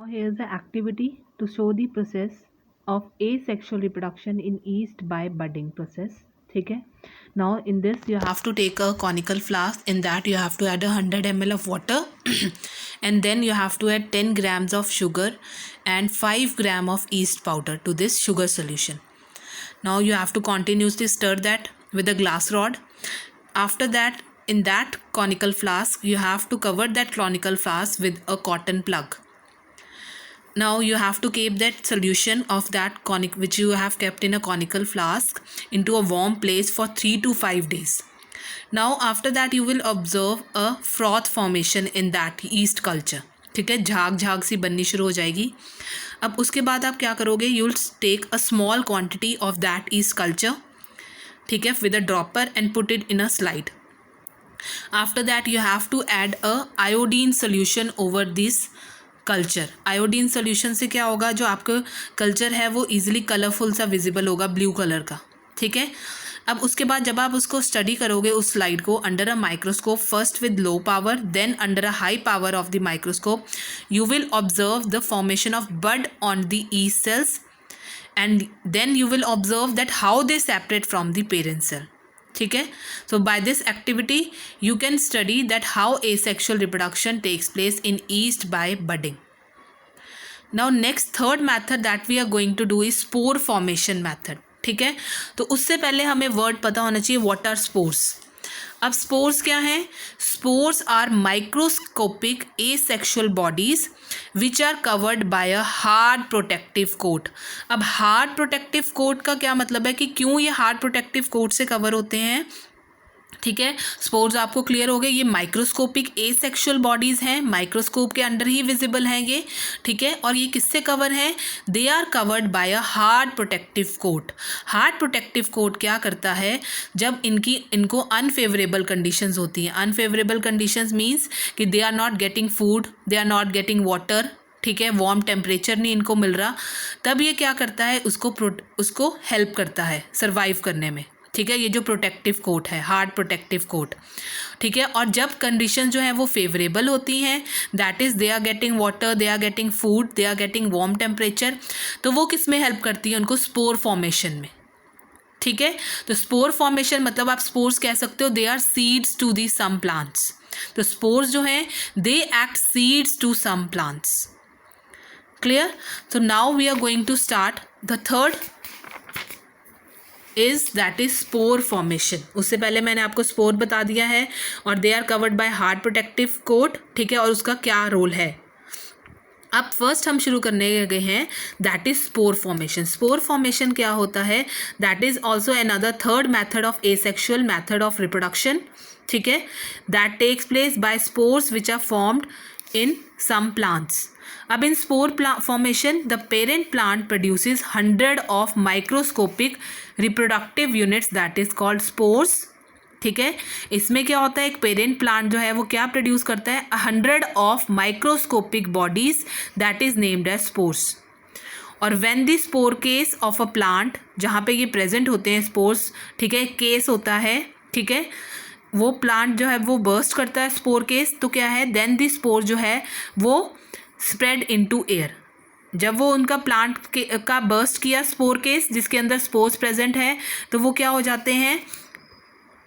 Here is the activity to show the process of asexual reproduction in yeast by budding process. ठीक है. Now in this you have to take a conical flask. In that you have to add 100 ml of water and then you have to add 10 grams of sugar and 5 gram of yeast powder to this sugar solution. Now you have to continuously stir that with a glass rod. After that, in that conical flask you have to cover that conical flask with a cotton plug. Now you have to keep that solution of that which you have kept in a conical flask into a warm place for 3 to 5 days. Now after that you will observe a froth formation in that yeast culture. ठीक है, झाग झाग सी बननी शुरू हो जाएगी. अब उसके बाद आप क्या करोगे, you will take a small quantity of that yeast culture, ठीक है, with a dropper and put it in a slide. After that you have to add a iodine solution over this culture. Iodine solution से क्या होगा, जो आपका culture है वो easily colourful सा विजिबल होगा, ब्लू कलर का. ठीक है. अब उसके बाद जब आप उसको स्टडी करोगे उस स्लाइड को under a microscope, first with low power then under a high power of the microscope, you will observe the formation of bud on the yeast cells and then you will observe that how they separate from the parent cell. ठीक है. So by this activity you can study that how asexual reproduction takes place in yeast by budding. Now next third method that we are going to do is spore formation method. ठीक है. तो उससे पहले हमें word पता होना चाहिए, what are spores. अब स्पोर्स क्या हैं? Spores are microscopic asexual bodies which are covered by a hard protective coat. अब हार्ड प्रोटेक्टिव कोट का क्या मतलब है कि क्यों ये हार्ड प्रोटेक्टिव कोट से कवर होते हैं. ठीक है, स्पोर्स आपको क्लियर हो गए. ये माइक्रोस्कोपिक एसेक्सुअल बॉडीज़ हैं, माइक्रोस्कोप के अंडर ही विजिबल हैं ये. ठीक है, और ये किससे कवर हैं? They are covered by a hard protective coat. Hard protective coat क्या करता है, जब इनको अनफेवरेबल कंडीशंस होती हैं. अनफेवरेबल कंडीशंस मीन्स कि they are not getting food, they are not getting water. ठीक है, वार्म टेम्परेचर नहीं इनको मिल रहा, तब ये क्या करता है, उसको हेल्प करता है सर्वाइव करने में. ठीक है, ये जो प्रोटेक्टिव कोट है, हार्ड प्रोटेक्टिव कोट. ठीक है, और जब कंडीशन जो है वो फेवरेबल होती हैं, that is they are getting water, they are getting food, they are getting warm temperature, तो वो किस में हेल्प करती है, उनको स्पोर फॉर्मेशन में. ठीक है, तो स्पोर फॉर्मेशन मतलब आप स्पोर्स कह सकते हो, they are seeds to the some plants. तो स्पोर्स जो हैं they act seeds to some plants. Clear. So now we are going to start the third that is spore formation. उससे पहले मैंने आपको स्पोर बता दिया है और they are covered by hard protective coat. ठीक है, और उसका क्या रोल है. अब फर्स्ट हम शुरू करने गए हैं, that is spore formation. Spore formation क्या होता है, that is also another third method of asexual method of reproduction. ठीक है, that takes place by spores which are formed in some plants. अब in spore formation the parent plant produces 100 of microscopic reproductive units that is called spores. ठीक है, इसमें क्या होता है, एक पेरेंट प्लांट जो है वो क्या प्रोड्यूस करता है, 100 of microscopic bodies that is named as spores. और when the spore case of a plant, जहाँ पे ये प्रेजेंट होते हैं स्पोर्स, ठीक है, केस होता है. ठीक है, वो प्लांट जो है वो बर्स्ट करता है स्पोर केस, तो क्या है, देन द स्पोर जो है वो स्प्रेड इनटू एयर. जब वो उनका प्लांट का बर्स्ट किया स्पोर केस जिसके अंदर स्पोर्स प्रेजेंट है, तो वो क्या हो जाते हैं,